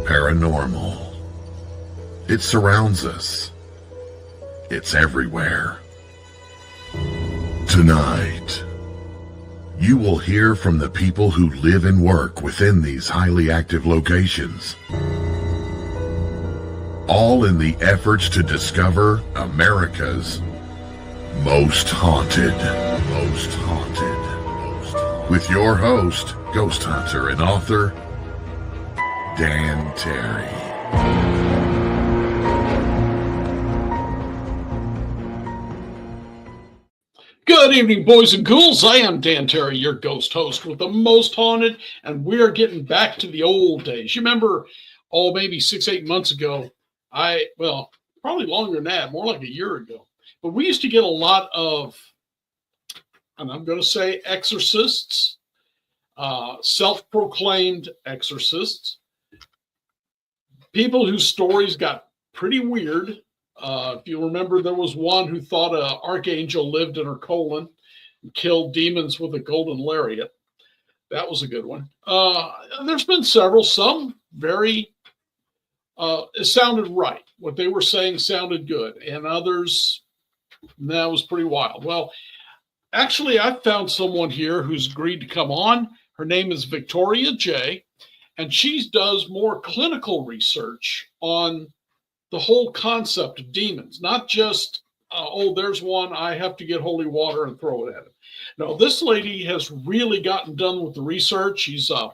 paranormal. It surrounds us. It's everywhere. Tonight, you will hear from the people who live and work within these highly active locations, all in the efforts to discover America's most haunted. With your host, ghost hunter and author, Dan Terry. Good evening, boys and ghouls. I am Dan Terry, your ghost host with the most haunted, and we're getting back to the old days. You remember, maybe 6-8 months ago, probably longer than that, more like a year ago, but we used to get a lot of, and I'm going to say exorcists, self-proclaimed exorcists, people whose stories got pretty weird. If you remember, there was one who thought an archangel lived in her colon and killed demons with a golden lariat. That was a good one. There's been several, some very, it sounded right. What they were saying sounded good. And others, that was pretty wild. Well, actually, I found someone here who's agreed to come on. Her name is Victoria Jaye, and she does more clinical research on the whole concept of demons, not just, there's one, I have to get holy water and throw it at him. No, this lady has really gotten done with the research. She's a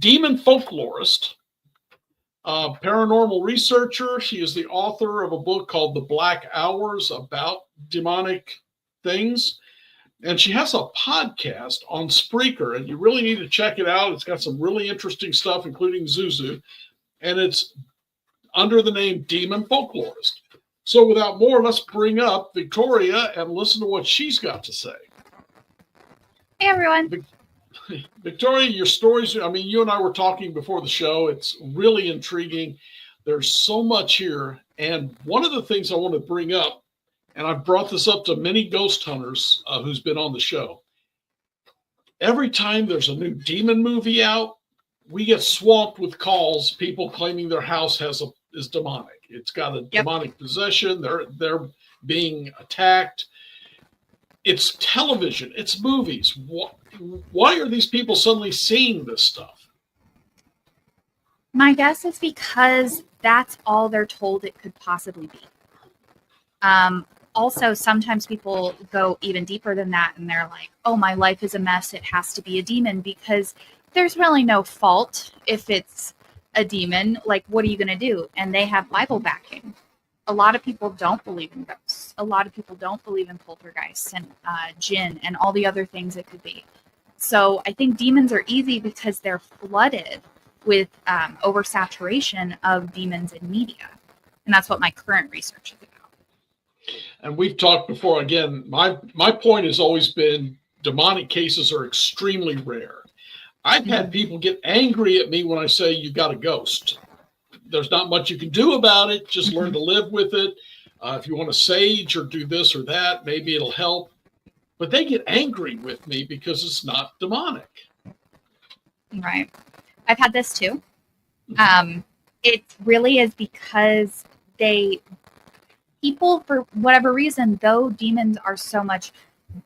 demon folklorist, paranormal researcher. She is the author of a book called The Black Hours about demonic things. And she has a podcast on Spreaker, and you really need to check it out. It's got some really interesting stuff, including Zuzu. And it's under the name Demon Folklorist. So without more, let's bring up Victoria and listen to what she's got to say. Hey, everyone. Victoria, your stories, you and I were talking before the show. It's really intriguing. There's so much here. And one of the things I want to bring up, and I've brought this up to many ghost hunters who's been on the show. Every time there's a new demon movie out, we get swamped with calls, people claiming their house is demonic. It's got a demonic possession. They're being attacked. It's television. It's movies. Why are these people suddenly seeing this stuff? My guess is because that's all they're told it could possibly be. Also, sometimes people go even deeper than that, and they're like, oh, my life is a mess. It has to be a demon, because there's really no fault if it's a demon. Like, what are you going to do? And they have Bible backing. A lot of people don't believe in ghosts. A lot of people don't believe in poltergeists and jinn and all the other things it could be. So I think demons are easy because they're flooded with oversaturation of demons in media. And that's what my current research is about. And we've talked before, again, my point has always been demonic cases are extremely rare. I've had people get angry at me when I say you got a ghost. There's not much you can do about it. Just learn to live with it. If you want to sage or do this or that, maybe it'll help. But they get angry with me because it's not demonic. Right. I've had this too. It really is because people, for whatever reason, though demons are so much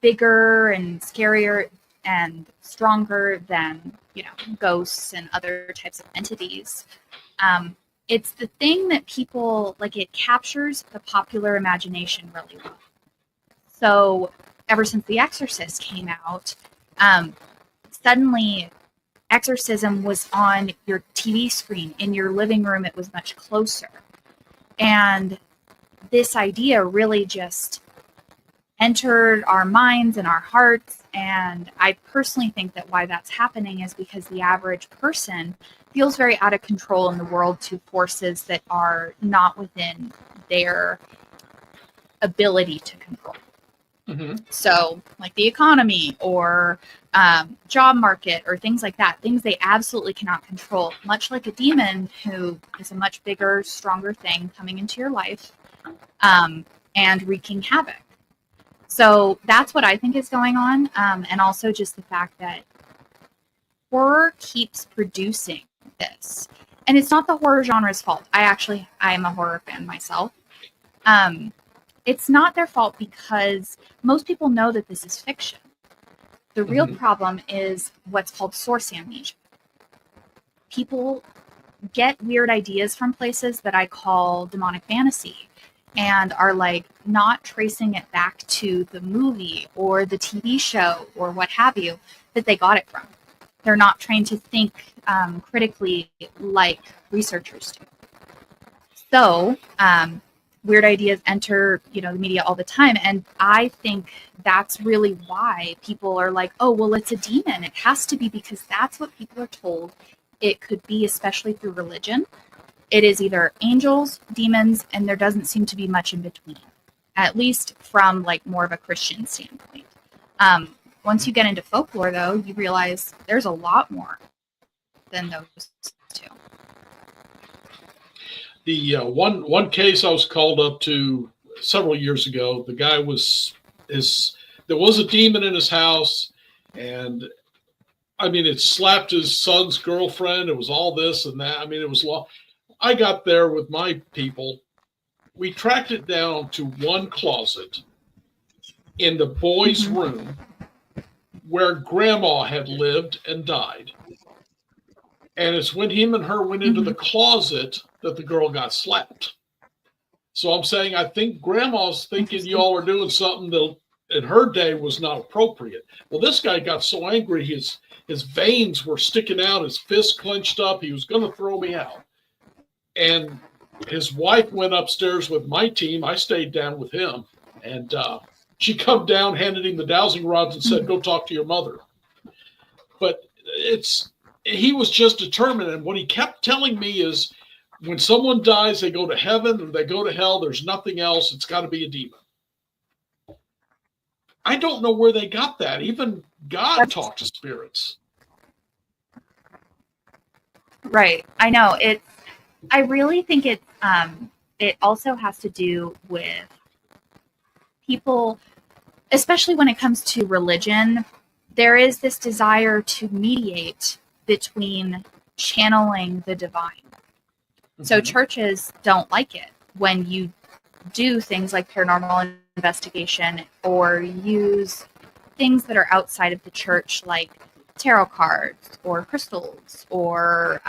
bigger and scarier and stronger than, ghosts and other types of entities. It's the thing that people, it captures the popular imagination really well. So ever since The Exorcist came out, suddenly exorcism was on your TV screen. In your living room, it was much closer. And this idea really just entered our minds and our hearts. And I personally think that why that's happening is because the average person feels very out of control in the world to forces that are not within their ability to control. Mm-hmm. So like the economy or job market or things like that, things they absolutely cannot control, much like a demon who is a much bigger, stronger thing coming into your life and wreaking havoc. So that's what I think is going on. And also just the fact that horror keeps producing this. and it's not the horror genre's fault. I'm a horror fan myself. It's not their fault because most people know that this is fiction. The real problem is what's called source amnesia. People get weird ideas from places that I call demonic fantasy and are like not tracing it back to the movie or the TV show or what have you that they got it from. They're not trained to think critically like researchers do. So weird ideas enter, the media all the time. And I think that's really why people are like, oh, well, it's a demon. It has to be because that's what people are told it could be, especially through religion. It is either angels, demons, and there doesn't seem to be much in between, at least from like more of a Christian standpoint. Once you get into folklore, though, you realize there's a lot more than those two. The one case I was called up to several years ago, the guy there was a demon in his house, and I mean, it slapped his son's girlfriend. It was all this and that. I mean, it was long. I got there with my people. We tracked it down to one closet in the boys' room where grandma had lived and died. And it's when him and her went into the closet that the girl got slapped. So I'm saying, I think grandma's thinking y'all are doing something that in her day was not appropriate. Well, this guy got so angry, his veins were sticking out, his fist clenched up. He was going to throw me out. And his wife went upstairs with my team. I stayed down with him. And she come down, handed him the dowsing rods and said, go talk to your mother. But he was just determined. And what he kept telling me is when someone dies, they go to heaven or they go to hell. There's nothing else. It's got to be a demon. I don't know where they got that. Even God talked to spirits. Right. I know. I really think it also has to do with people, especially when it comes to religion. There is this desire to mediate between channeling the divine. So churches don't like it when you do things like paranormal investigation or use things that are outside of the church, like tarot cards or crystals or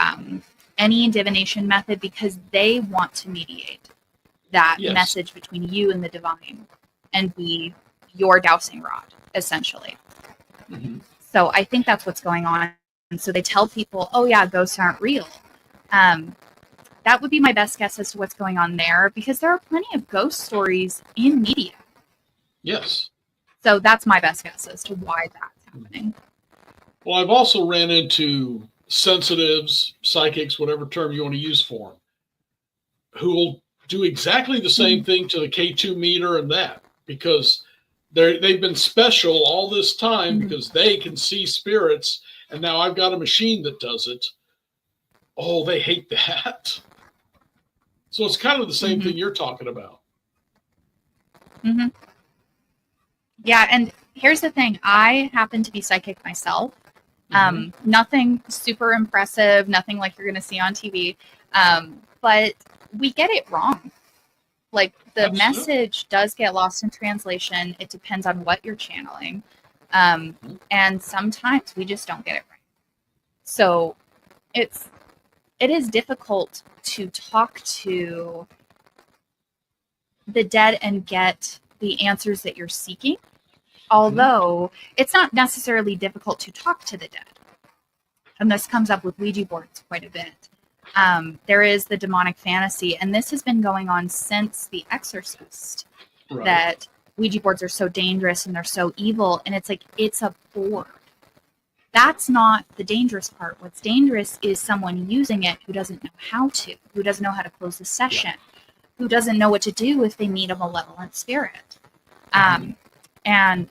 any divination method, because they want to mediate that message between you and the divine and be your dowsing rod, essentially. So I think that's what's going on. And so they tell people, oh yeah, ghosts aren't real. That would be my best guess as to what's going on there, because there are plenty of ghost stories in media. Yes. So that's my best guess as to why that's happening. Well, I've also ran into sensitives, psychics, whatever term you want to use for them, who will do exactly the same thing to the K2 meter and that, because they've been special all this time because they can see spirits, and now I've got a machine that does it. Oh, they hate that. So it's kind of the same thing you're talking about. Yeah, and here's the thing. I happen to be psychic myself. Nothing super impressive, nothing like you're going to see on TV. But we get it wrong. Like the message does get lost in translation. It depends on what you're channeling. And sometimes we just don't get it right. So it is difficult to talk to the dead and get the answers that you're seeking. Although it's not necessarily difficult to talk to the dead. And this comes up with Ouija boards quite a bit. There is the demonic fantasy, and this has been going on since The Exorcist, that Ouija boards are so dangerous and they're so evil. And it's like, it's a board. That's not the dangerous part. What's dangerous is someone using it who doesn't know how to, who doesn't know how to close the session, who doesn't know what to do if they meet a malevolent spirit. And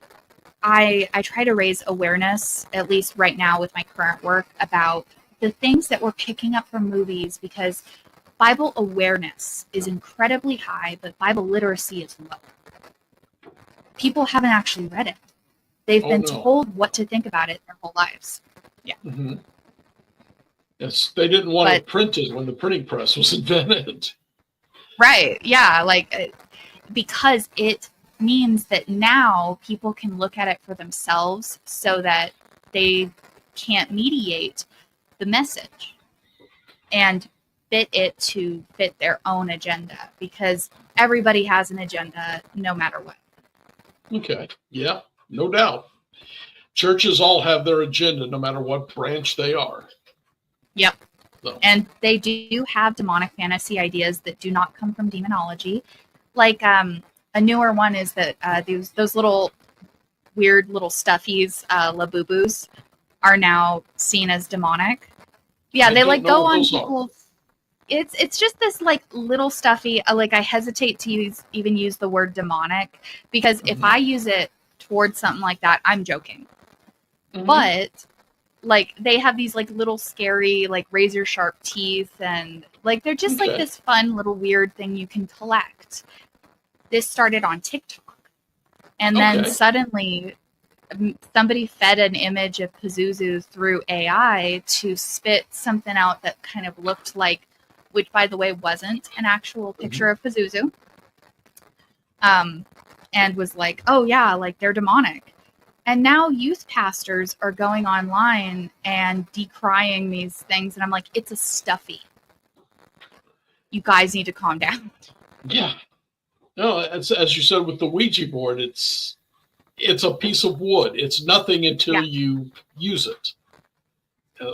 I try to raise awareness, at least right now with my current work, about the things that we're picking up from movies, because Bible awareness is incredibly high, but Bible literacy is low. People haven't actually read it. They've been told what to think about it their whole lives. Yeah. Yes, they didn't want But it printed when the printing press was invented. right, yeah, like because it means that now people can look at it for themselves so that they can't mediate the message and fit it to fit their own agenda, because everybody has an agenda no matter what. Okay. Yeah, no doubt. Churches all have their agenda, no matter what branch they are. Yep. So, And they do have demonic fantasy ideas that do not come from demonology. Like a newer one is that those little weird little stuffies, labubus, are now seen as demonic. Yeah, I they don't like know go what on those are. people's. It's just this like little stuffy. Like I hesitate to even use the word demonic, because if I use it towards something like that, I'm joking. But like they have these like little scary like razor sharp teeth, and like they're just like Okay. this fun little weird thing you can collect. This started on TikTok, and then Okay. suddenly somebody fed an image of Pazuzu through AI to spit something out that kind of looked like, which by the way wasn't an actual picture of Pazuzu, and was like, oh yeah, like they're demonic. And now youth pastors are going online and decrying these things, and I'm like, it's a stuffy. You guys need to calm down. Yeah. No, as you said with the Ouija board, it's a piece of wood. It's nothing until you use it.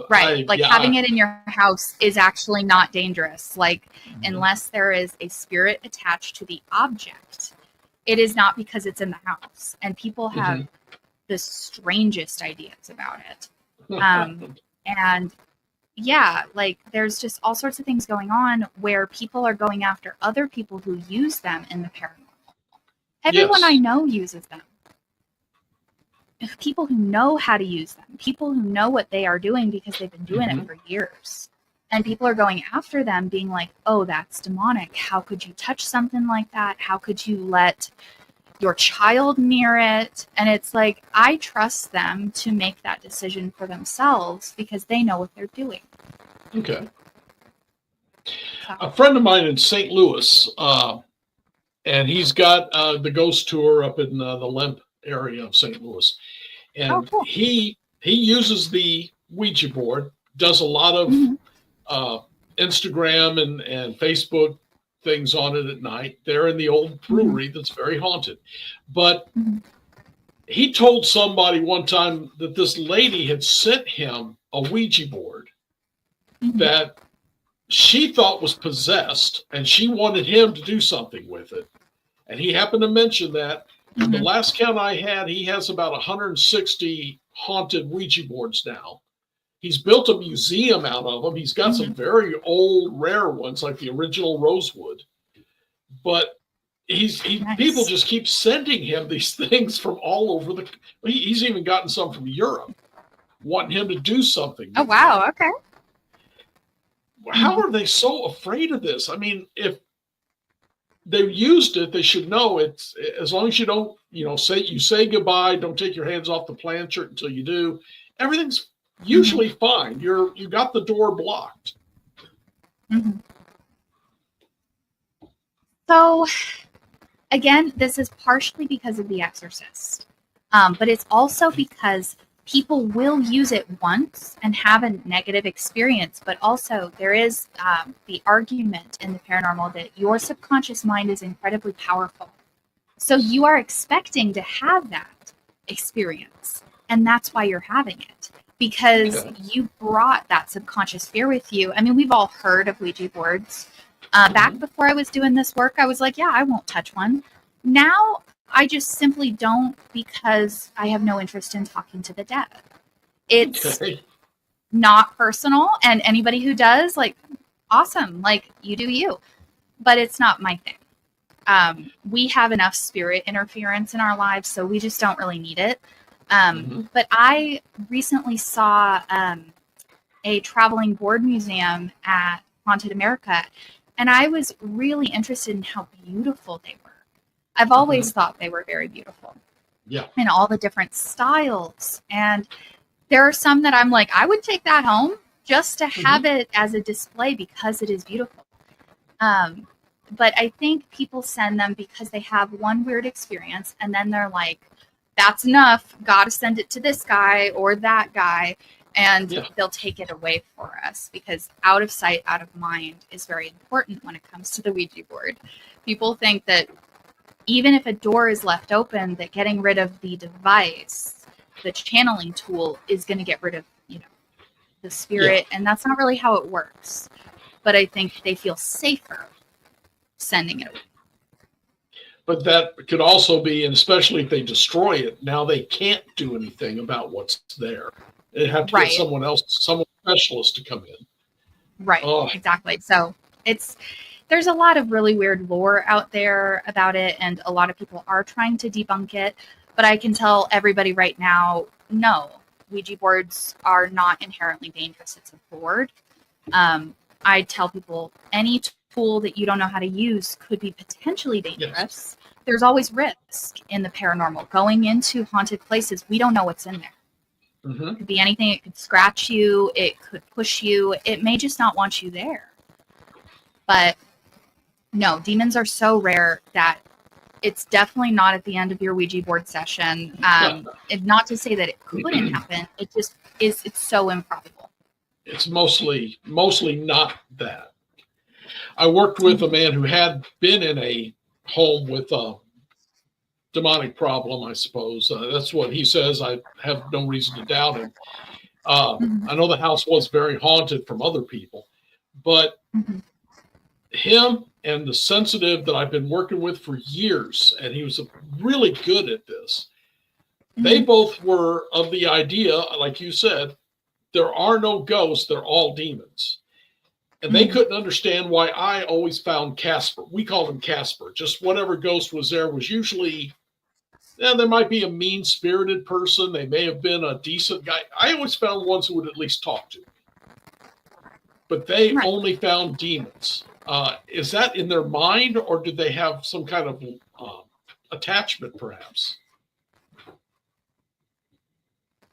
Right. Like having it in your house is actually not dangerous. Like, unless there is a spirit attached to the object, it is not, because it's in the house. And people have the strangest ideas about it. And yeah, like there's just all sorts of things going on where people are going after other people who use them in the paranormal. Everyone I know uses them. People who know how to use them, people who know what they are doing because they've been doing it for years. And people are going after them being like, oh, that's demonic. How could you touch something like that? How could you let your child near it? And it's like, I trust them to make that decision for themselves because they know what they're doing. Okay. So. A friend of mine in St. Louis, and he's got the ghost tour up in the Lemp area of St. Louis. And cool. he uses the Ouija board, does a lot of Instagram and Facebook things on it at night. They're in the old brewery that's very haunted. But he told somebody one time that this lady had sent him a Ouija board that she thought was possessed, and she wanted him to do something with it. And he happened to mention that. The last count I had, he has about 160 haunted Ouija boards now. He's built a museum out of them. He's got some very old, rare ones, like the original rosewood. But nice. People just keep sending him these things from all over he's even gotten some from Europe, wanting him to do something. Oh, wow. Okay. How are they so afraid of this? I mean, if they've used it, they should know it's, as long as you don't, say goodbye, don't take your hands off the planchette until you do, everything's usually fine. You got the door blocked. So again, this is partially because of The Exorcist, but it's also because people will use it once and have a negative experience. But also there is the argument in the paranormal that your subconscious mind is incredibly powerful. So you are expecting to have that experience. And that's why you're having it, because you brought that subconscious fear with you. I mean, we've all heard of Ouija boards. Back before I was doing this work, I was like, yeah, I won't touch one. Now I just simply don't, because I have no interest in talking to the dead. It's not personal, and anybody who does, like, awesome, like, you do you. But it's not my thing. We have enough spirit interference in our lives, so we just don't really need it. But I recently saw a traveling board museum at Haunted America, and I was really interested in how beautiful they were. I've always thought they were very beautiful. Yeah. And all the different styles. And there are some that I'm like, I would take that home. just to have it as a display because it is beautiful. But I think people send them because they have one weird experience, and then they're like, that's enough. Got to send it to this guy or that guy. And they'll take it away for us, because out of sight, out of mind is very important when it comes to the Ouija board. People think that even if a door is left open, that getting rid of the device, the channeling tool, is going to get rid of, the spirit. And that's not really how it works. But I think they feel safer sending it away. But that could also be, and especially if they destroy it, now they can't do anything about what's there. They have to get someone else, some specialist to come in. Right, exactly. So there's a lot of really weird lore out there about it, and a lot of people are trying to debunk it. But I can tell everybody right now, no, Ouija boards are not inherently dangerous. It's a board. I tell people any tool that you don't know how to use could be potentially dangerous. Yes. There's always risk in the paranormal. Going into haunted places, we don't know what's in there. Mm-hmm. It could be anything. It could scratch you. It could push you. It may just not want you there. But no, demons are so rare that it's definitely not at the end of your Ouija board session. Not to say that it couldn't happen. It just is. It's so improbable. It's mostly not that. I worked with a man who had been in a home with a demonic problem, I suppose. That's what he says. I have no reason to doubt him. I know the house was very haunted from other people, but him and the sensitive that I've been working with for years, and he was really good at this, they both were of the idea, like you said, there are no ghosts, they're all demons. And they couldn't understand why I always found Casper. We called him Casper. Just whatever ghost was there was usually, there might be a mean-spirited person. They may have been a decent guy. I always found ones who would at least talk to me. But they only found demons. Is that in their mind, or did they have some kind of attachment, perhaps?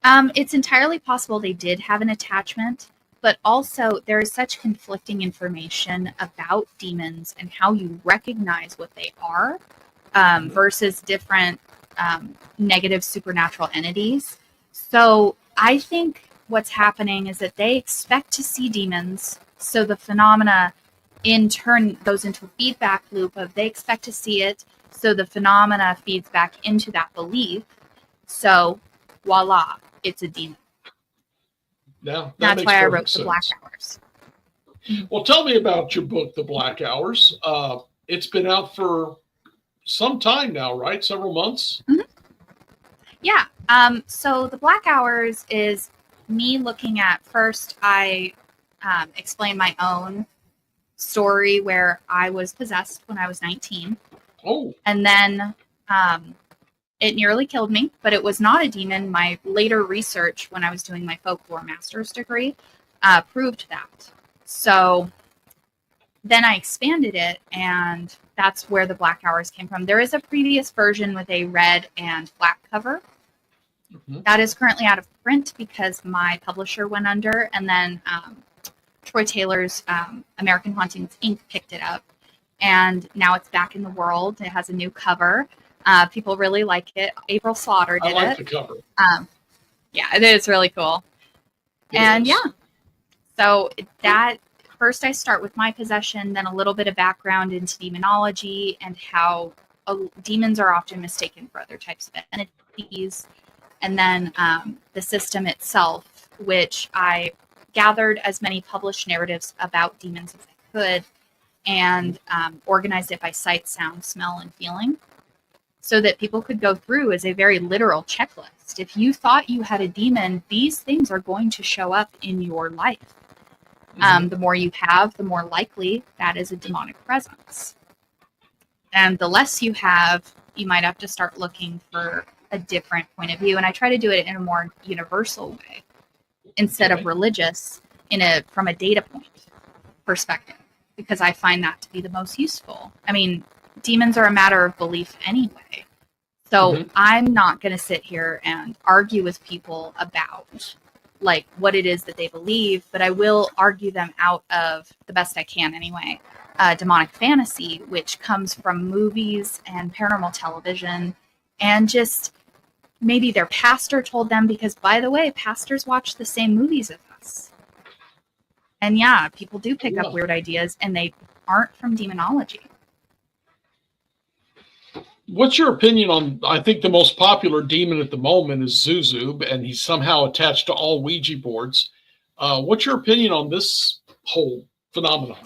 It's entirely possible they did have an attachment, but also there is such conflicting information about demons and how you recognize what they are versus different negative supernatural entities. So I think what's happening is that they expect to see demons, so the phenomena in turn goes into a feedback loop of they expect to see it, so the phenomena feeds back into that belief. So voila, it's a demon. Now, that's why I wrote The Black Hours. Well, tell me about your book, The Black Hours. It's been out for some time now, right? Several months? Mm-hmm. Yeah. So The Black Hours is me looking at, first I explain my own story where I was possessed when I was 19. Oh. And then it nearly killed me, but it was not a demon. My later research when I was doing my folklore master's degree proved that. So then I expanded it, and that's where The Black Hours came from. There is a previous version with a red and black cover. That is currently out of print because my publisher went under, and then Troy Taylor's American Hauntings Inc. picked it up, and now it's back in the world. It has a new cover. People really like it. April Slaughter did it. I like the cover. Yeah, it is really cool. So that first I start with my possession, then a little bit of background into demonology and how demons are often mistaken for other types of entities. And then the system itself, which I gathered as many published narratives about demons as I could, and organized it by sight, sound, smell, and feeling, so that people could go through as a very literal checklist. If you thought you had a demon, these things are going to show up in your life. The more you have, the more likely that is a demonic presence. And the less you have, you might have to start looking for a different point of view. And I try to do it in a more universal way instead of religious, from a data point perspective, because I find that to be the most useful. I mean, demons are a matter of belief anyway. So I'm not going to sit here and argue with people about like what it is that they believe, but I will argue them out of the best I can anyway. Demonic fantasy, which comes from movies and paranormal television, and just maybe their pastor told them, because by the way, pastors watch the same movies as us. And yeah, people do pick up weird ideas, and they aren't from demonology. What's your opinion on, I think the most popular demon at the moment is Zuzu, and he's somehow attached to all Ouija boards. What's your opinion on this whole phenomenon?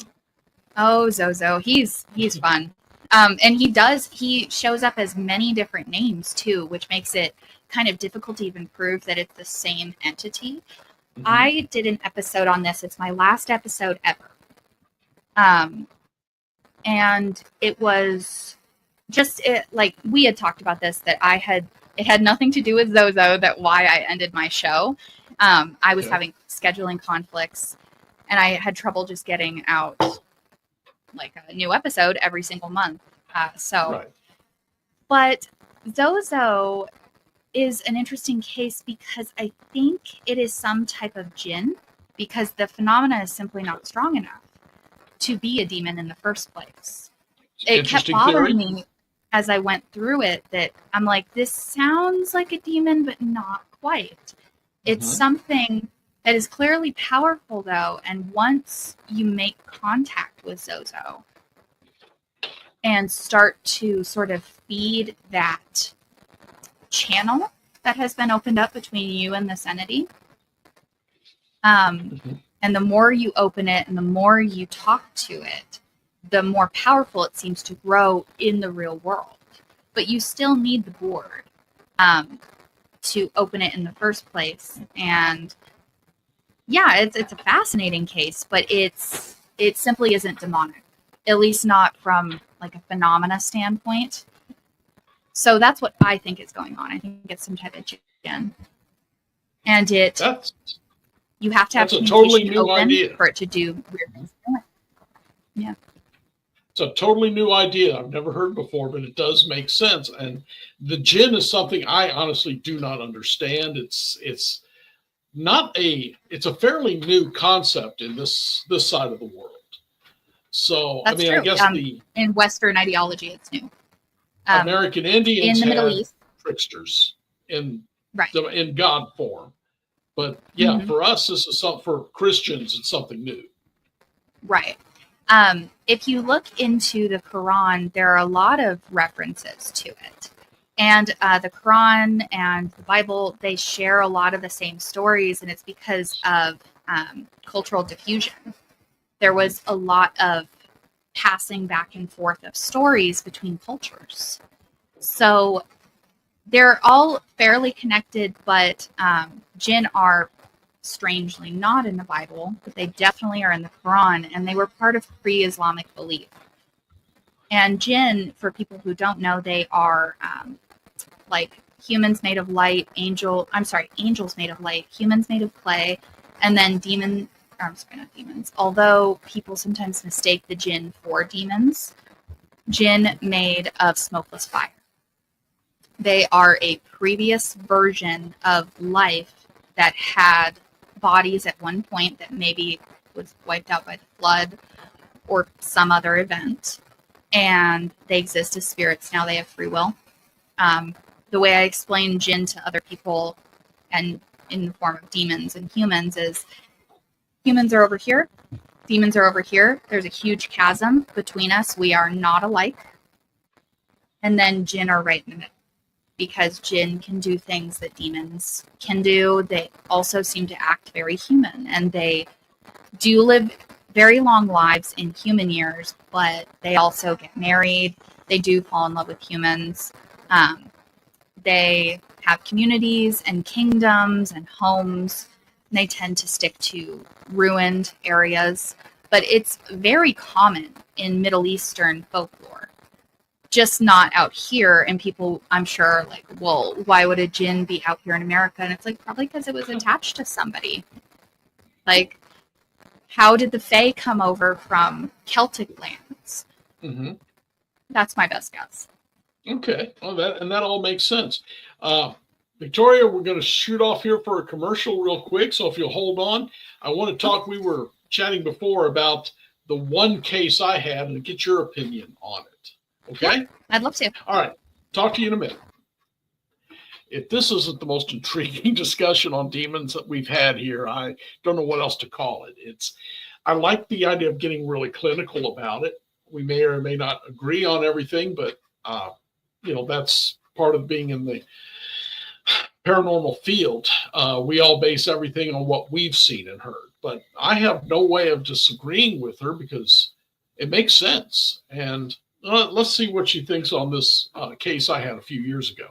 Oh, Zozo, he's fun. And he shows up as many different names too, which makes it kind of difficult to even prove that it's the same entity. Mm-hmm. I did an episode on this. It's my last episode ever. And it was just like we had talked about this, that it had nothing to do with Zozo, that why I ended my show. I was having scheduling conflicts, and I had trouble just getting out like a new episode every single month. But Zozo is an interesting case because I think it is some type of jinn, because the phenomena is simply not strong enough to be a demon in the first place. It kept bothering me as I went through it, that I'm like, this sounds like a demon, but not quite. It's something that is clearly powerful, though, and once you make contact with Zozo and start to sort of feed that channel that has been opened up between you and this entity, and the more you open it and the more you talk to it, the more powerful it seems to grow in the real world. But you still need the board to open it in the first place. And yeah, it's a fascinating case, but it simply isn't demonic, at least not from like a phenomena standpoint. So that's what I think is going on. I think it's some type of jinn, and you have to have a totally new open idea for it to do weird things. Yeah. It's a totally new idea I've never heard before, but it does make sense. And the jinn is something I honestly do not understand. It's a fairly new concept in this side of the world. So that's true. I guess in Western ideology, it's new. American Indians in the Middle East, tricksters in God form, but for us, this is something. For Christians, it's something new. Right. If you look into the Quran, there are a lot of references to it. And the Quran and the Bible, they share a lot of the same stories, and it's because of cultural diffusion. There was a lot of passing back and forth of stories between cultures. So they're all fairly connected, but jinn are strangely not in the Bible, but they definitely are in the Quran, and they were part of pre-Islamic belief. And jinn, for people who don't know, they are like humans made of light, angels made of light, humans made of clay, and then not demons. Although people sometimes mistake the jinn for demons, jinn made of smokeless fire. They are a previous version of life that had bodies at one point that maybe was wiped out by the flood or some other event, and they exist as spirits now. They have free will. The way I explain jinn to other people, and in the form of demons and humans, is humans are over here, demons are over here. There's a huge chasm between us. We are not alike. And then jinn are right in the middle, because jinn can do things that demons can do. They also seem to act very human, and they do live very long lives in human years, but they also get married. They do fall in love with humans. They have communities and kingdoms and homes. And they tend to stick to ruined areas, but it's very common in Middle Eastern folklore. Just not out here. And people, I'm sure, are like, well, why would a jinn be out here in America? And it's like, probably because it was attached to somebody. Like, how did the Fae come over from Celtic lands? Mm-hmm. That's my best guess. Okay. Well, that all makes sense. Victoria, we're going to shoot off here for a commercial real quick. So if you'll hold on, I want to talk. We were chatting before about the one case I had and get your opinion on it. Okay? I'd love to. All right. Talk to you in a minute. If this isn't the most intriguing discussion on demons that we've had here, I don't know what else to call it. I like the idea of getting really clinical about it. We may or may not agree on everything, but that's part of being in the paranormal field. We all base everything on what we've seen and heard, but I have no way of disagreeing with her because it makes sense. And let's see what she thinks on this case I had a few years ago.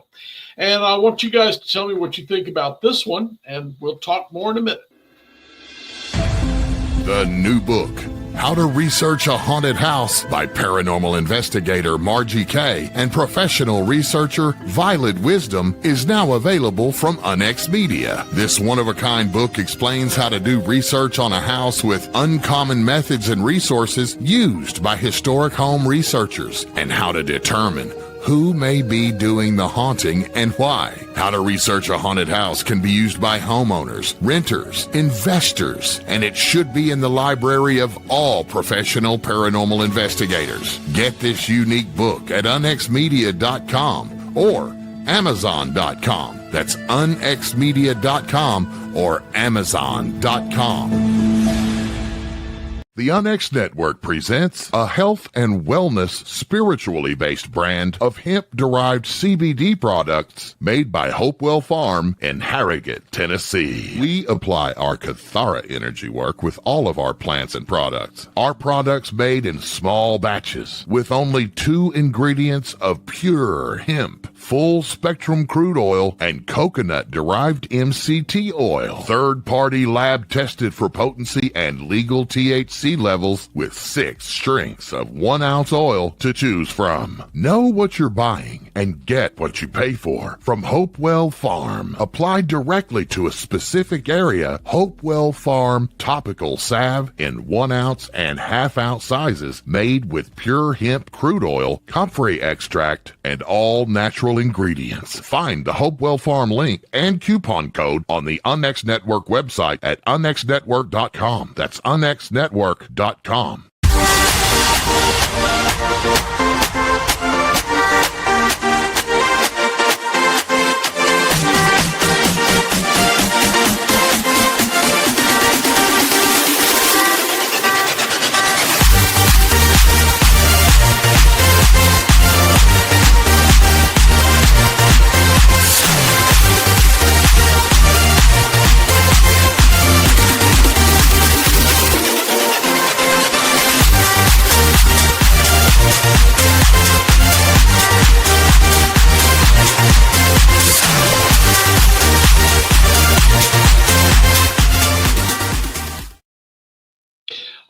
And I want you guys to tell me what you think about this one, and we'll talk more in a minute. The new book, How to Research a Haunted House by paranormal investigator Margie Kay and professional researcher Violet Wisdom, is now available from Unex Media. This one-of-a-kind book explains how to do research on a house with uncommon methods and resources used by historic home researchers, and how to determine who may be doing the haunting and why. How to Research a Haunted House can be used by homeowners, renters, investors, and it should be in the library of all professional paranormal investigators. Get this unique book at unexmedia.com or amazon.com. That's unexmedia.com or amazon.com. The Unex Network presents a health and wellness spiritually based brand of hemp-derived CBD products made by Hopewell Farm in Harrogate, Tennessee. We apply our Cathara energy work with all of our plants and products. Our products made in small batches with only 2 ingredients of pure hemp, full-spectrum crude oil, and coconut-derived MCT oil. Third-party lab tested for potency and legal THC levels with 6 strengths of 1 ounce oil to choose from. Know what you're buying and get what you pay for from Hopewell Farm. Applied directly to a specific area, Hopewell Farm topical salve in 1 ounce and ½ ounce sizes, made with pure hemp crude oil, comfrey extract, and all natural ingredients. Find the Hopewell Farm link and coupon code on the Unex Network website at unexnetwork.com. That's unexnetwork.com.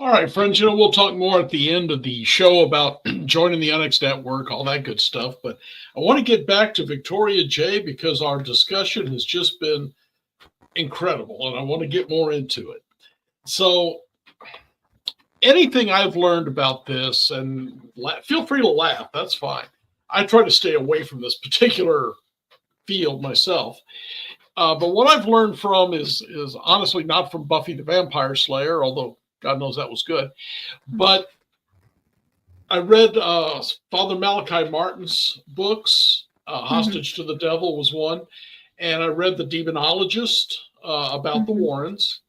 All right, friends, we'll talk more at the end of the show about joining the Unex Network, all that good stuff. But I want to get back to Victoria Jaye because our discussion has just been incredible, and I want to get more into it. So anything I've learned about this, and feel free to laugh, that's fine. I try to stay away from this particular field myself. But what I've learned from is honestly not from Buffy the Vampire Slayer, although God knows that was good. But I read Father Malachi Martin's books. Hostage to the Devil was one. And I read The Demonologist about the Warrens.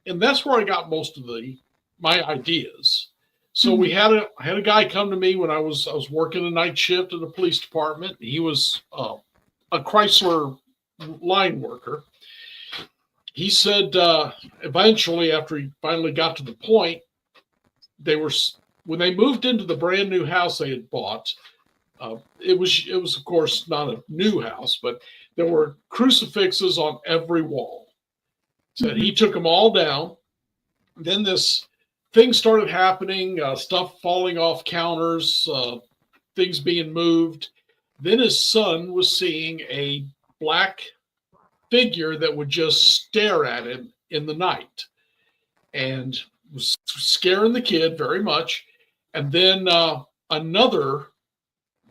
And that's where I got most of my ideas. So we had a guy come to me when I was working a night shift in the police department. He was a Chrysler line worker. He said eventually, after he finally got to the point, when they moved into the brand new house they had bought, it was of course not a new house, but there were crucifixes on every wall. Said he took them all down. Then this thing started happening, stuff falling off counters, things being moved. Then his son was seeing a black figure that would just stare at him in the night and was scaring the kid very much. And then another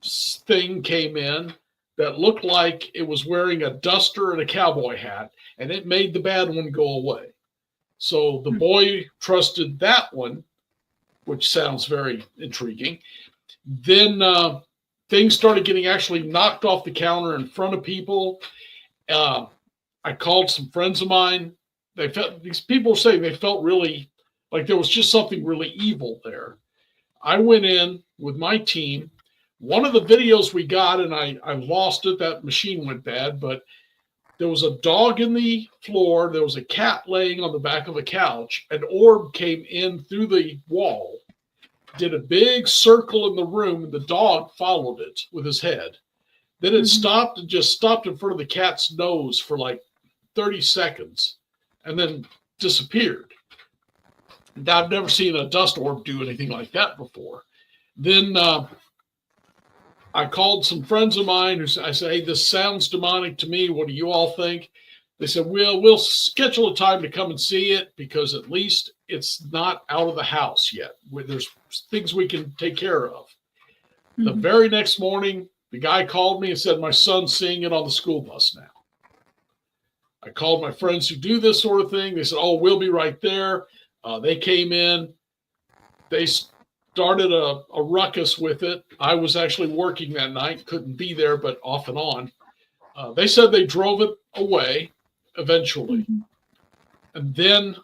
thing came in that looked like it was wearing a duster and a cowboy hat, and it made the bad one go away. So the boy trusted that one, which sounds very intriguing. Then things started getting actually knocked off the counter in front of people. I called some friends of mine. These people were saying they felt really like there was just something really evil there. I went in with my team. One of the videos we got, and I lost it, that machine went bad, but there was a dog in the floor. There was a cat laying on the back of a couch. An orb came in through the wall, did a big circle in the room, and the dog followed it with his head. Then it stopped and just stopped in front of the cat's nose for like 30 seconds and then disappeared. And I've never seen a dust orb do anything like that before. Then I called some friends of mine I said, hey, this sounds demonic to me. What do you all think? They said, well, we'll schedule a time to come and see it because at least it's not out of the house yet. There's things we can take care of. The very next morning, the guy called me and said, my son's seeing it on the school bus now. I called my friends who do this sort of thing. They said, oh, we'll be right there. They came in. They started a ruckus with it. I was actually working that night, couldn't be there, but off and on. They said they drove it away eventually. And then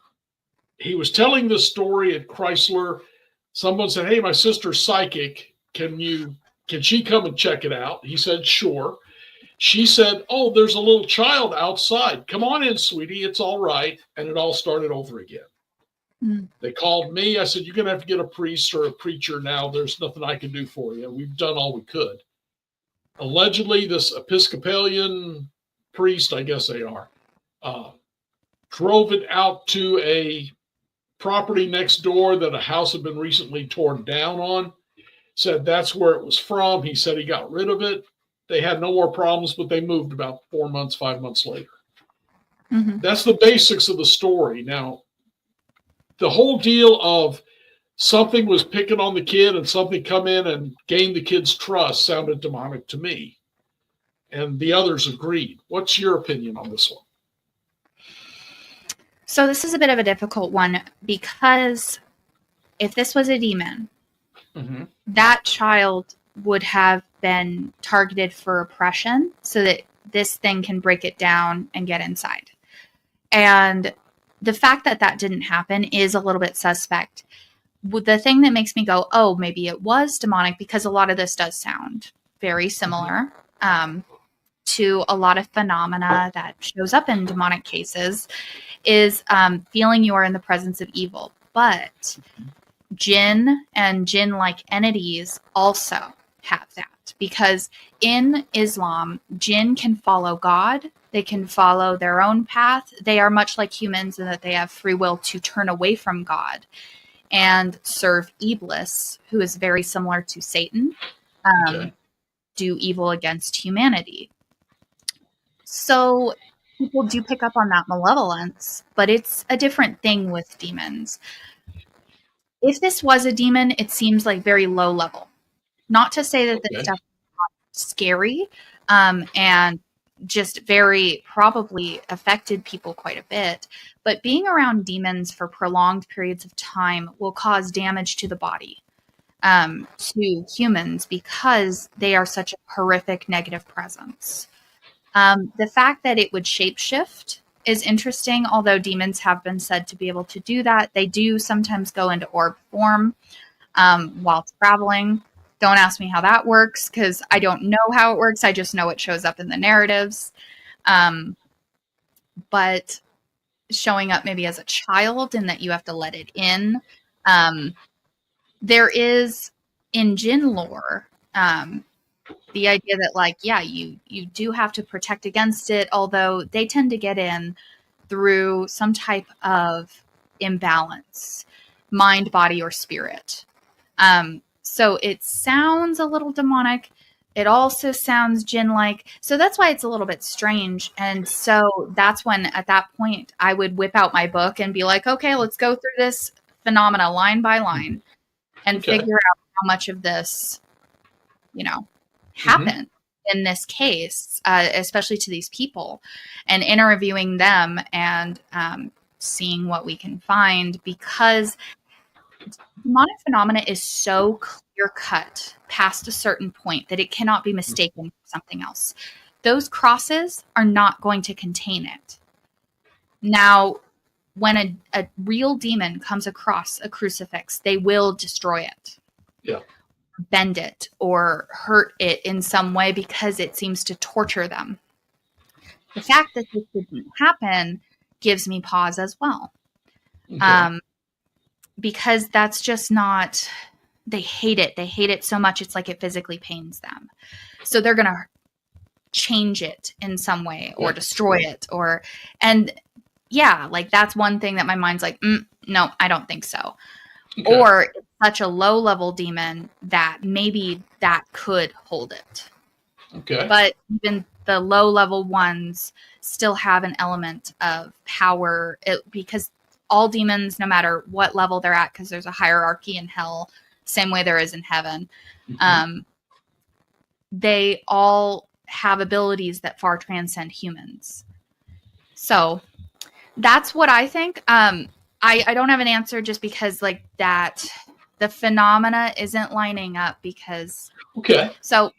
he was telling this story at Chrysler. Someone said, hey, my sister's psychic. Can she come and check it out? He said, sure. She said, oh, there's a little child outside. Come on in, sweetie. It's all right. And it all started over again. They called me. I said, you're going to have to get a priest or a preacher now. There's nothing I can do for you. We've done all we could. Allegedly, this Episcopalian priest, I guess they are, drove it out to a property next door that a house had been recently torn down on. Said that's where it was from. He said he got rid of it. They had no more problems, but they moved about 4 months, 5 months later. That's the basics of the story. Now, the whole deal of something was picking on the kid and something come in and gained the kid's trust sounded demonic to me. And the others agreed. What's your opinion on this one? So this is a bit of a difficult one because if this was a demon, that child would have been targeted for oppression so that this thing can break it down and get inside. And the fact that that didn't happen is a little bit suspect. The thing that makes me go, oh, maybe it was demonic, because a lot of this does sound very similar to a lot of phenomena that shows up in demonic cases, is feeling you are in the presence of evil. But jinn and jinn-like entities also have that, because in Islam, jinn can follow God. They can follow their own path. They are much like humans in that they have free will to turn away from God and serve Iblis, who is very similar to Satan, do evil against humanity. So people do pick up on that malevolence, but it's a different thing with demons. If this was a demon, it seems like very low level. Not to say that this stuff is not scary, and just very probably affected people quite a bit. But being around demons for prolonged periods of time will cause damage to the body, to humans, because they are such a horrific negative presence. The fact that it would shapeshift is interesting, although demons have been said to be able to do that. They do sometimes go into orb form while traveling. Don't ask me how that works, because I don't know how it works. I just know it shows up in the narratives. But showing up maybe as a child and that you have to let it in. There is, in jinn lore, the idea that, like, yeah, you do have to protect against it, although they tend to get in through some type of imbalance, mind, body, or spirit. So it sounds a little demonic. It also sounds jinn-like. So that's why it's a little bit strange. And so that's when, at that point, I would whip out my book and be like, okay, let's go through this phenomena line by line and figure out how much of this, happened. in this case, especially to these people, and interviewing them and seeing what we can find, because demonic phenomena is so clear cut past a certain point that it cannot be mistaken for something else. Those crosses are not going to contain it. Now, when a real demon comes across a crucifix, they will destroy it. Yeah. Bend it or hurt it in some way because it seems to torture them. The fact that this didn't happen gives me pause as well. Okay. Because that's just not, they hate it. They hate it so much. It's like it physically pains them. So they're going to change it in some way or destroy it and yeah, like that's one thing that my mind's like, no, I don't think so. Okay. Or it's such a low level demon that maybe that could hold it. Okay. But even the low level ones still have an element of power because all demons, no matter what level they're at, because there's a hierarchy in hell, same way there is in heaven, they all have abilities that far transcend humans. So that's what I think. I don't have an answer just because like that, the phenomena isn't lining up because. Okay. So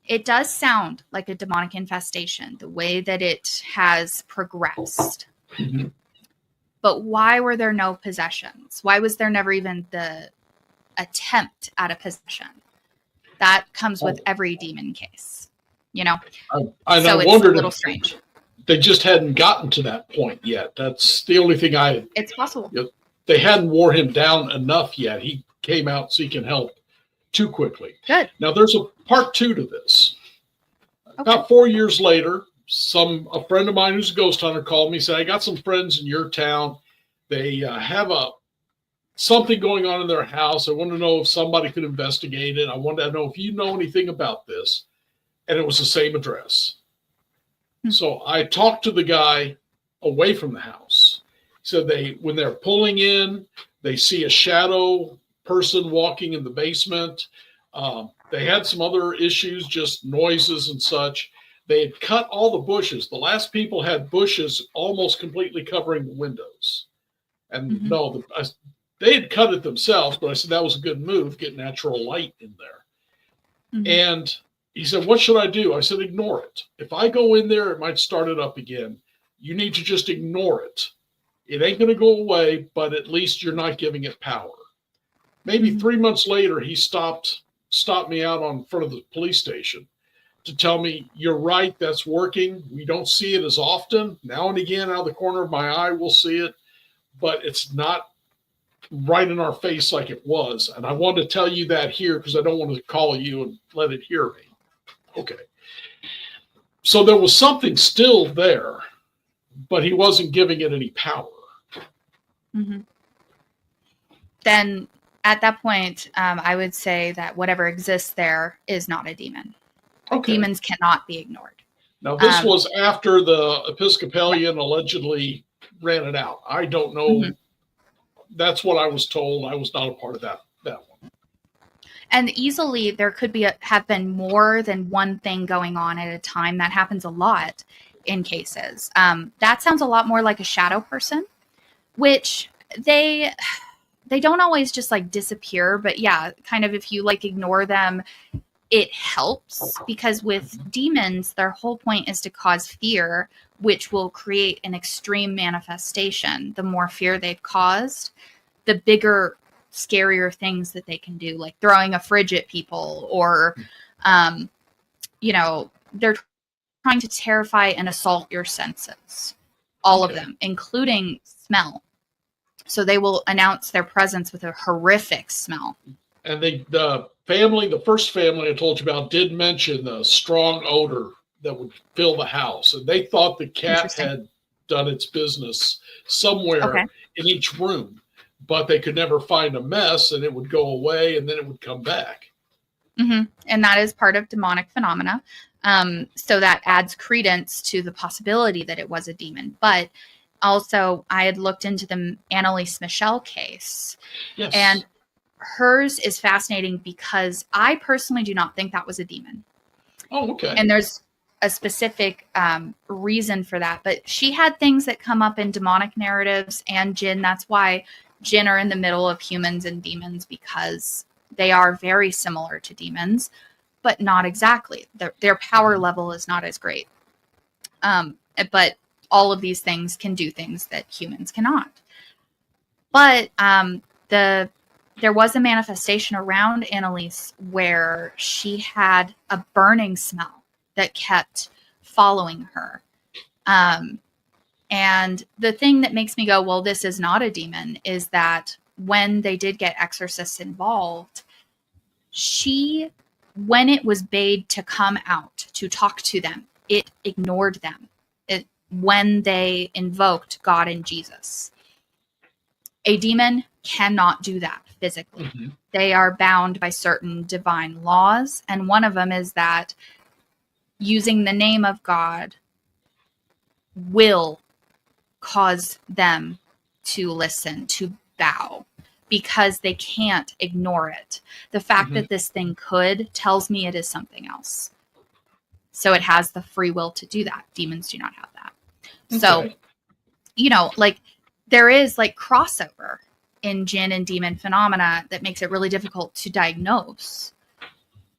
it does sound like a demonic infestation, the way that it has progressed. Mm-hmm. But why were there no possessions? Why was there never even the attempt at a possession? That comes with every demon case, you know? So it's a little strange. They just hadn't gotten to that point yet. That's the only thing It's possible. They hadn't wore him down enough yet. He came out seeking help too quickly. Good. Now there's a part 2 to this. Okay. About 4 years later, a friend of mine who's a ghost hunter called me and said, I got some friends in your town. They have something going on in their house. I want to know if somebody could investigate it. I wanted to know if you know anything about this. And it was the same address. So I talked to the guy away from the house. So when they're pulling in, they see a shadow person walking in the basement. They had some other issues, just noises and such. They had cut all the bushes. The last people had bushes almost completely covering the windows. And no, they had cut it themselves, but I said that was a good move, get natural light in there. And he said, what should I do? I said, ignore it. If I go in there, it might start it up again. You need to just ignore it. It ain't going to go away, but at least you're not giving it power. Maybe 3 months later, he stopped me out on front of the police station to tell me, you're right, that's working. We don't see it as often. Now and again, out of the corner of my eye, we'll see it, but it's not right in our face like it was. And I wanted to tell you that here because I don't want to call you and let it hear me. Okay. So there was something still there, but he wasn't giving it any power. Then at that point, I would say that whatever exists there is not a demon. Okay. Demons cannot be ignored. Now, this was after the Episcopalian allegedly ran it out. I don't know. That's what I was told. I was not a part of that one. And easily there could have been more than one thing going on at a time. That happens a lot in cases. That sounds a lot more like a shadow person, which they don't always just like disappear. But yeah, kind of if you like ignore them, it helps because with demons, their whole point is to cause fear, which will create an extreme manifestation. The more fear they've caused, the bigger, scarier things that they can do, like throwing a fridge at people or, they're trying to terrify and assault your senses, all of them, including smell. So they will announce their presence with a horrific smell. And the first family I told you about did mention the strong odor that would fill the house. And they thought the cat had done its business somewhere in each room, but they could never find a mess and it would go away and then it would come back. And that is part of demonic phenomena. So that adds credence to the possibility that it was a demon. But also I had looked into the Annalise Michelle case. Yes. And hers is fascinating because I personally do not think that was a demon. Oh, okay. And there's a specific reason for that. But she had things that come up in demonic narratives and jinn. That's why jinn are in the middle of humans and demons, because they are very similar to demons, but not exactly. Their power level is not as great. But all of these things can do things that humans cannot. But there was a manifestation around Annalise where she had a burning smell that kept following her. And the thing that makes me go, well, this is not a demon, is that when they did get exorcists involved, when it was bade to come out to talk to them, it ignored them. When they invoked God and Jesus. A demon cannot do that physically. Mm-hmm. They are bound by certain divine laws. And one of them is that using the name of God will cause them to listen, to bow, because they can't ignore it. The fact that this thing could tells me it is something else. So it has the free will to do that. Demons do not have that. Okay. So, like there is like crossover in jinn and demon phenomena that makes it really difficult to diagnose.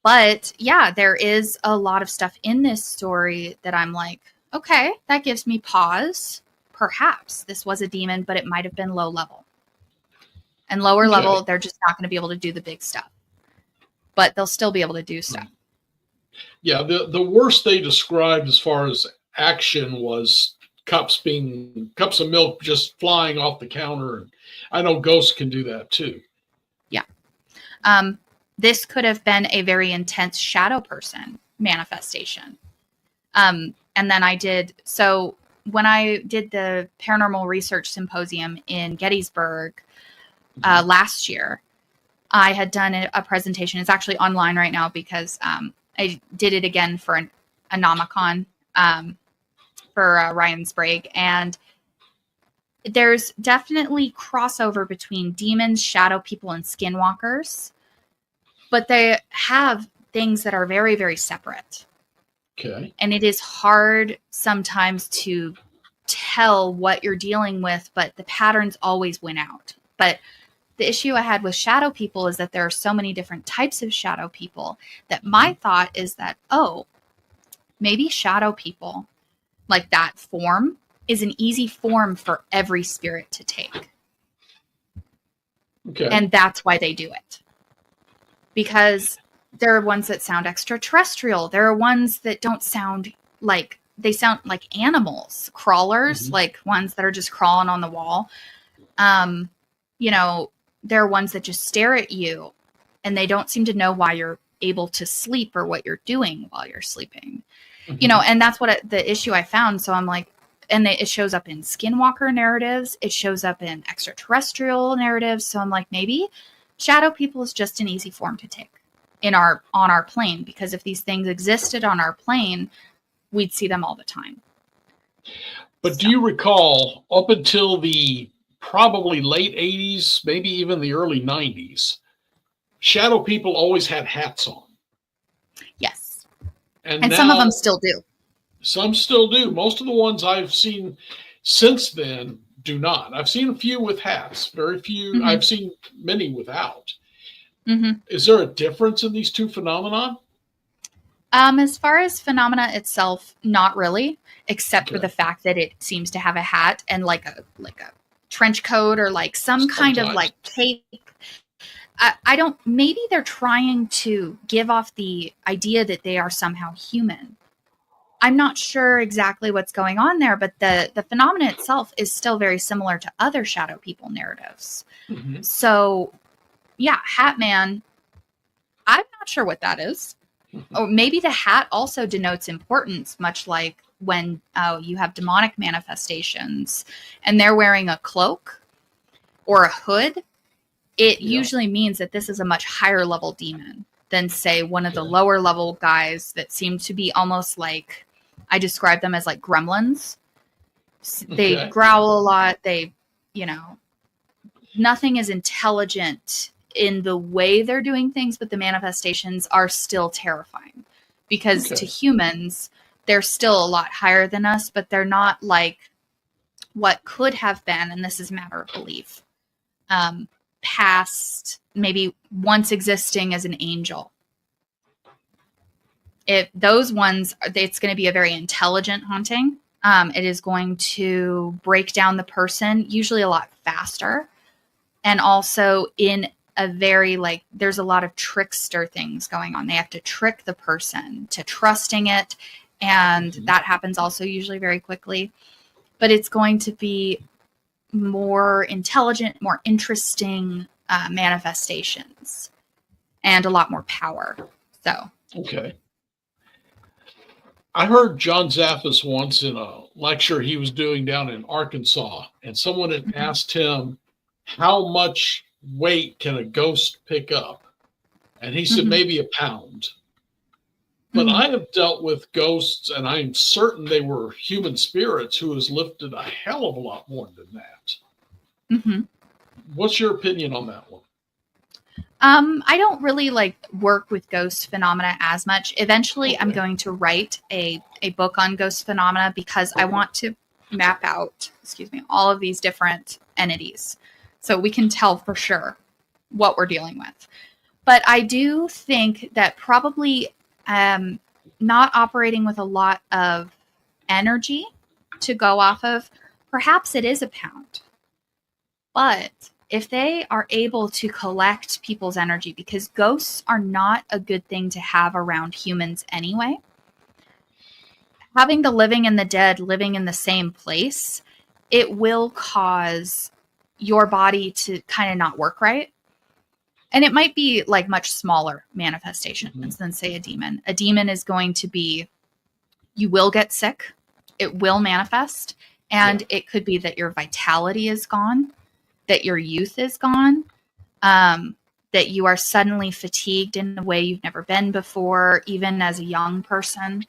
But yeah, there is a lot of stuff in this story that I'm like, okay, that gives me pause. Perhaps this was a demon, but it might have been low level. And lower level, they're just not going to be able to do the big stuff. But they'll still be able to do stuff. Yeah, the worst they described as far as action was cups of milk just flying off the counter. And I know ghosts can do that too. Yeah. This could have been a very intense shadow person manifestation. And then when I did the paranormal research symposium in Gettysburg last year, I had done a presentation. It's actually online right now because I did it again for a Nomicon for Ryan Sprague. And there's definitely crossover between demons, shadow people, and skinwalkers. But they have things that are very, very separate. Okay. And it is hard sometimes to tell what you're dealing with, but the patterns always win out. But the issue I had with shadow people is that there are so many different types of shadow people that my thought is that, maybe shadow people, like that form, is an easy form for every spirit to take. Okay. And that's why they do it. Because there are ones that sound extraterrestrial. There are ones that don't sound like, they sound like animals, crawlers, like ones that are just crawling on the wall. There are ones that just stare at you and they don't seem to know why you're able to sleep or what you're doing while you're sleeping. And that's what the issue I found. So I'm like, and it shows up in skinwalker narratives. It shows up in extraterrestrial narratives. So I'm like, maybe shadow people is just an easy form to take on our plane, because if these things existed on our plane, we'd see them all the time. But do you recall up until the probably late 80s, maybe even the early 90s, shadow people always had hats on? Yes. And now, some of them still do. Some still do. Most of the ones I've seen since then do not. I've seen a few with hats, very few. I've seen many without. Is there a difference in these two phenomena? As far as phenomena itself, not really, except for the fact that it seems to have a hat and like a trench coat or like some kind of like cape. Maybe they're trying to give off the idea that they are somehow human. I'm not sure exactly what's going on there, but the phenomena itself is still very similar to other shadow people narratives. So yeah, Hat Man, I'm not sure what that is. Or maybe the hat also denotes importance, much like when you have demonic manifestations and they're wearing a cloak or a hood. It usually means that this is a much higher level demon than, say, one of the lower level guys that seem to be almost like, I describe them as like gremlins. They growl a lot. They, nothing is intelligent in the way they're doing things, but the manifestations are still terrifying because to humans, they're still a lot higher than us, but they're not like what could have been, and this is a matter of belief, past maybe once existing as an angel. If those ones, it's going to be a very intelligent haunting. It is going to break down the person usually a lot faster. And also in a very, like, there's a lot of trickster things going on. They have to trick the person to trusting it. And that happens also usually very quickly. But it's going to be more intelligent, more interesting manifestations and a lot more power. So. Okay. I heard John Zaffis once in a lecture he was doing down in Arkansas, and someone had asked him, how much weight can a ghost pick up? And he said, maybe a pound. But I have dealt with ghosts, and I'm certain they were human spirits who has lifted a hell of a lot more than that. What's your opinion on that one? I don't really work with ghost phenomena as much. Eventually, I'm going to write a book on ghost phenomena because I want to map out, all of these different entities so we can tell for sure what we're dealing with. But I do think that probably not operating with a lot of energy to go off of, perhaps it is a pound. But if they are able to collect people's energy, because ghosts are not a good thing to have around humans anyway, having the living and the dead living in the same place, it will cause your body to kind of not work right. And it might be much smaller manifestations than, say, a demon. A demon is going to be, you will get sick, it will manifest, and it could be that your vitality is gone, that your youth is gone, that you are suddenly fatigued in a way you've never been before, even as a young person,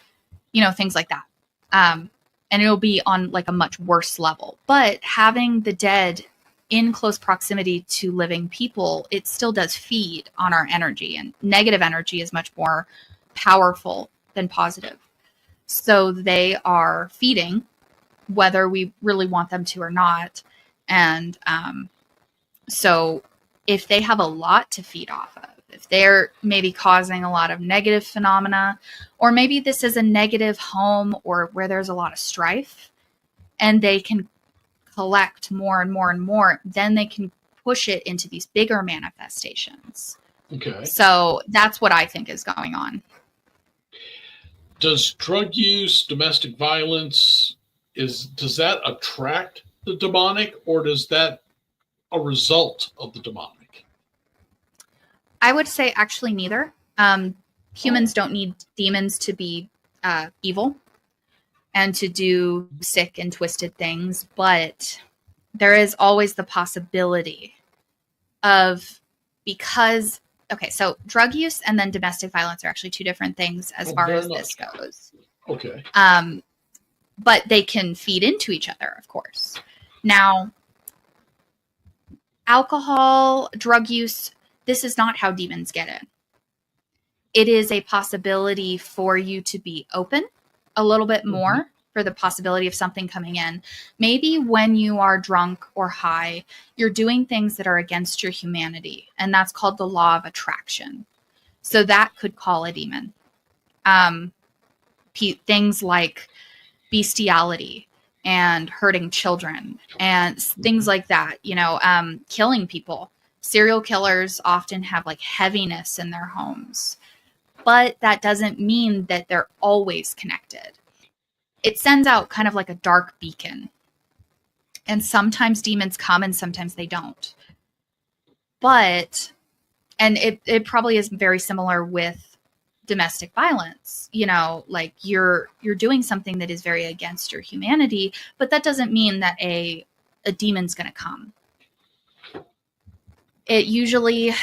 things like that. And it'll be on a much worse level. But having the dead in close proximity to living people, it still does feed on our energy, and negative energy is much more powerful than positive. So they are feeding whether we really want them to or not. And so if they have a lot to feed off of, if they're maybe causing a lot of negative phenomena, or maybe this is a negative home or where there's a lot of strife, and they can collect more and more and more, then they can push it into these bigger manifestations. Okay. So that's what I think is going on. Does drug use, domestic violence, does that attract the demonic, or does that a result of the demonic? I would say actually neither. Humans don't need demons to be evil and to do sick and twisted things, but there is always the possibility of, because, okay, so drug use and then domestic violence are actually two different things as far as this goes. Okay. But they can feed into each other, of course. Now, alcohol, drug use, this is not how demons get in. It is a possibility for you to be open a little bit more for the possibility of something coming in. Maybe when you are drunk or high, you're doing things that are against your humanity, and that's called the law of attraction. So that could call a demon. Things like bestiality and hurting children and things like that, killing people. Serial killers often have heaviness in their homes, but that doesn't mean that they're always connected. It sends out kind of like a dark beacon. And sometimes demons come and sometimes they don't. But, and it probably is very similar with domestic violence. You're doing something that is very against your humanity, but that doesn't mean that a demon's going to come. It usually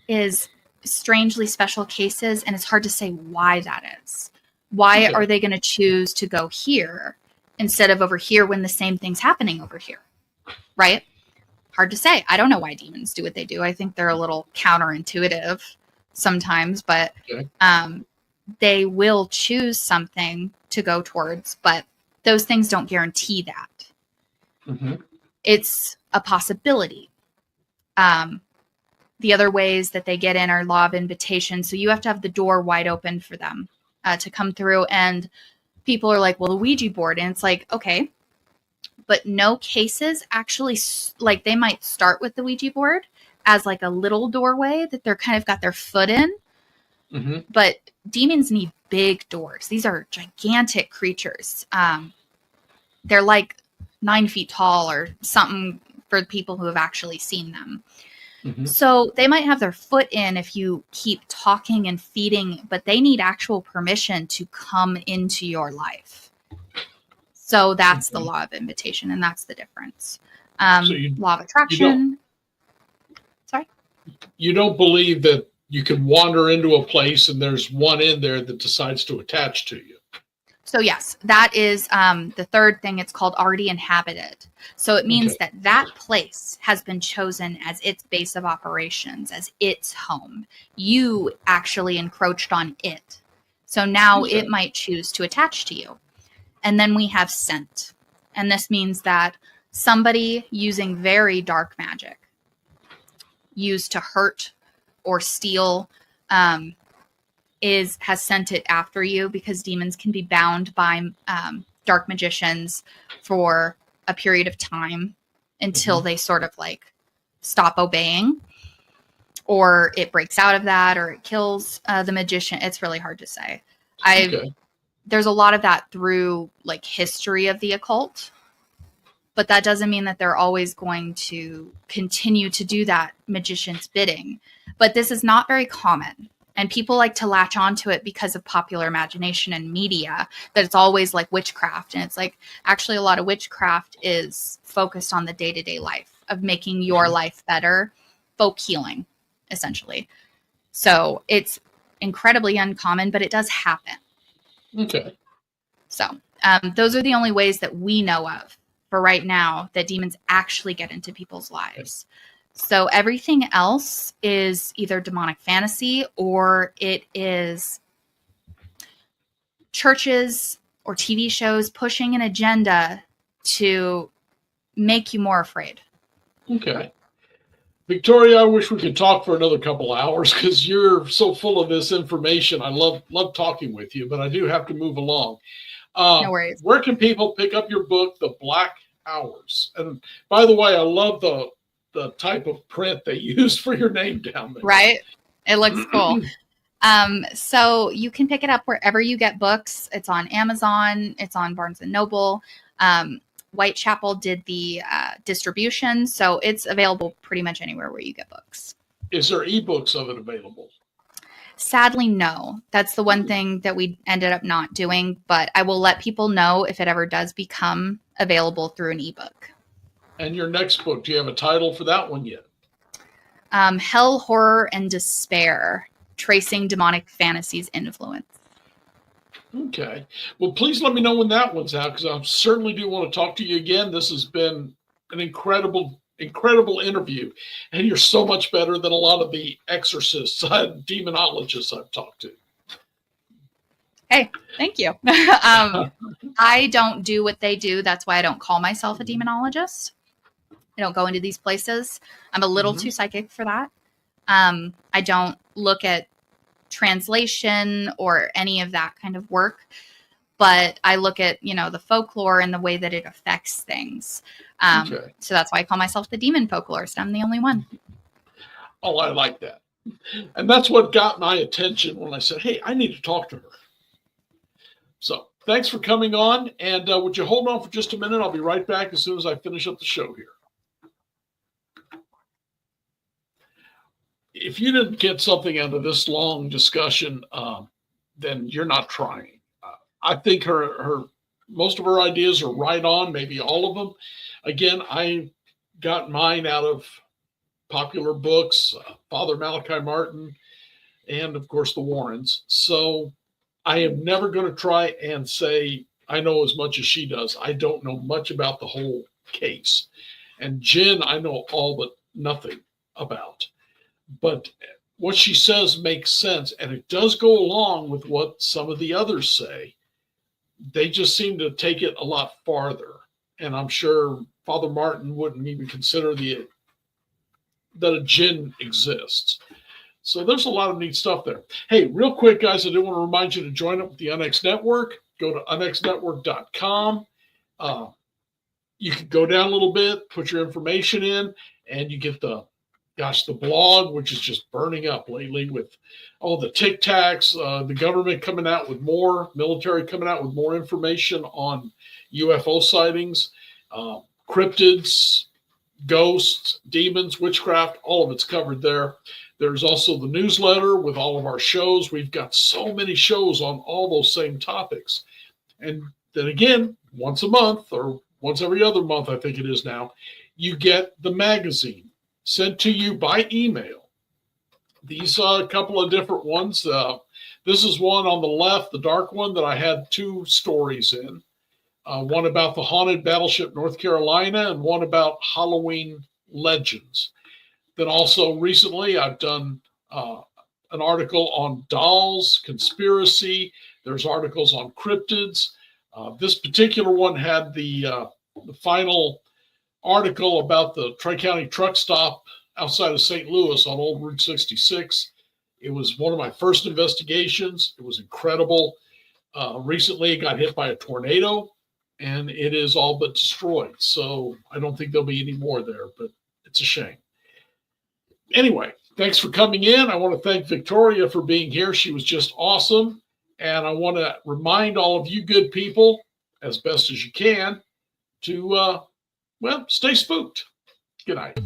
is strangely special cases, and it's hard to say why that is. Why are they going to choose to go here instead of over here when the same thing's happening over here? Right? hard to say. I don't know why demons do what they do. I think they're a little counterintuitive sometimes, but Okay. they will choose something to go towards, but those things don't guarantee that. Mm-hmm. It's a possibility. The other ways that they get in are law of invitation. So you have to have the door wide open for them to come through. And people are like, well, the Ouija board. And it's like, okay, but no cases actually, like they might start with the Ouija board as like a little doorway that they're kind of got their foot in. Mm-hmm. But demons need big doors. These are gigantic creatures. They're like 9 feet tall or something for the people who have actually seen them. Mm-hmm. So they might have their foot in if you keep talking and feeding, but they need actual permission to come into your life. So that's the law of invitation, and that's the difference. Law of attraction. Sorry? You don't believe that you can wander into a place and there's one in there that decides to attach to you. So yes, that is the third thing. It's called already inhabited. So it means that that place has been chosen as its base of operations, as its home. You actually encroached on it. So now it might choose to attach to you. And then we have scent. And this means that somebody using very dark magic, used to hurt or steal, has sent it after you, because demons can be bound by dark magicians for a period of time until they sort of like stop obeying, or it breaks out of that, or it kills the magician. It's really hard to say. There's a lot of that through like history of the occult, but that doesn't mean that they're always going to continue to do that magician's bidding. But this is not very common. And people like to latch onto it because of popular imagination and media, that it's always like witchcraft. And it's like, actually, a lot of witchcraft is focused on the day-to-day life of making your life better, folk healing, essentially. So it's incredibly uncommon, but it does happen. Okay. So those are the only ways that we know of for right now that demons actually get into people's lives. So everything else is either demonic fantasy, or it is churches or TV shows pushing an agenda to make you more afraid. Okay. Victoria, I wish we could talk for another couple hours because you're so full of this information. I love talking with you, but I do have to move along. No worries. Where can people pick up your book, The Black Hours? And by the way, I love the type of print they used for your name down there. Right? It looks cool. So you can pick it up wherever you get books. It's on Amazon. It's on Barnes and Noble. Whitechapel did the distribution, so it's available pretty much anywhere where you get books. Is there ebooks of it available? Sadly, no. That's the one thing that we ended up not doing, but I will let people know if it ever does become available through an ebook. And your next book, do you have a title for that one yet? Hell, Horror, and Despair, Tracing Demonic Fantasies Influence. Okay. Well, please let me know when that one's out, because I certainly do want to talk to you again. This has been an incredible interview, and you're so much better than a lot of the exorcists and demonologists I've talked to. Hey, thank you. I don't do what they do. That's why I don't call myself a demonologist. I don't go into these places. I'm a little too psychic for that. I don't look at translation or any of that kind of work, but I look at, the folklore and the way that it affects things. So that's why I call myself the demon folklorist. I'm the only one. Oh, I like that. And that's what got my attention when I said, hey, I need to talk to her. So thanks for coming on. And would you hold on for just a minute? I'll be right back as soon as I finish up the show here. If you didn't get something out of this long discussion, then you're not trying. I think her most of her ideas are right on, maybe all of them. Again, I got mine out of popular books, Father Malachi Martin, and of course the Warrens. So I am never going to try and say I know as much as she does. I don't know much about the whole case. And Jinn, I know all but nothing about. But what she says makes sense, and it does go along with what some of the others say. They just seem to take it a lot farther. And I'm sure Father Martin wouldn't even consider that a jinn exists. So there's a lot of neat stuff there. Hey, real quick, guys, I do want to remind you to join up with the UNX Network. Go to unxnetwork.com. You can go down a little bit, put your information in, and you get the blog, which is just burning up lately with all the Tic Tacs, the government coming out with more, military coming out with more information on UFO sightings, cryptids, ghosts, demons, witchcraft, all of it's covered there. There's also the newsletter with all of our shows. We've got so many shows on all those same topics. And then again, once a month or once every other month, I think it is now, you get the magazine sent to you by email. These are a couple of different ones. This is one on the left, the dark one, that I had 2 stories in. One about the haunted battleship North Carolina and one about Halloween legends. Then also recently I've done an article on dolls, conspiracy. There's articles on cryptids. This particular one had the final article about the Tri-County truck stop outside of St. Louis on Old Route 66. It was one of my first investigations. It was incredible. Recently it got hit by a tornado and it is all but destroyed. So I don't think there'll be any more there, but it's a shame. Anyway, thanks for coming in. I want to thank Victoria for being here. She was just awesome. And I want to remind all of you good people, as best as you can, to, stay spooked. Good night.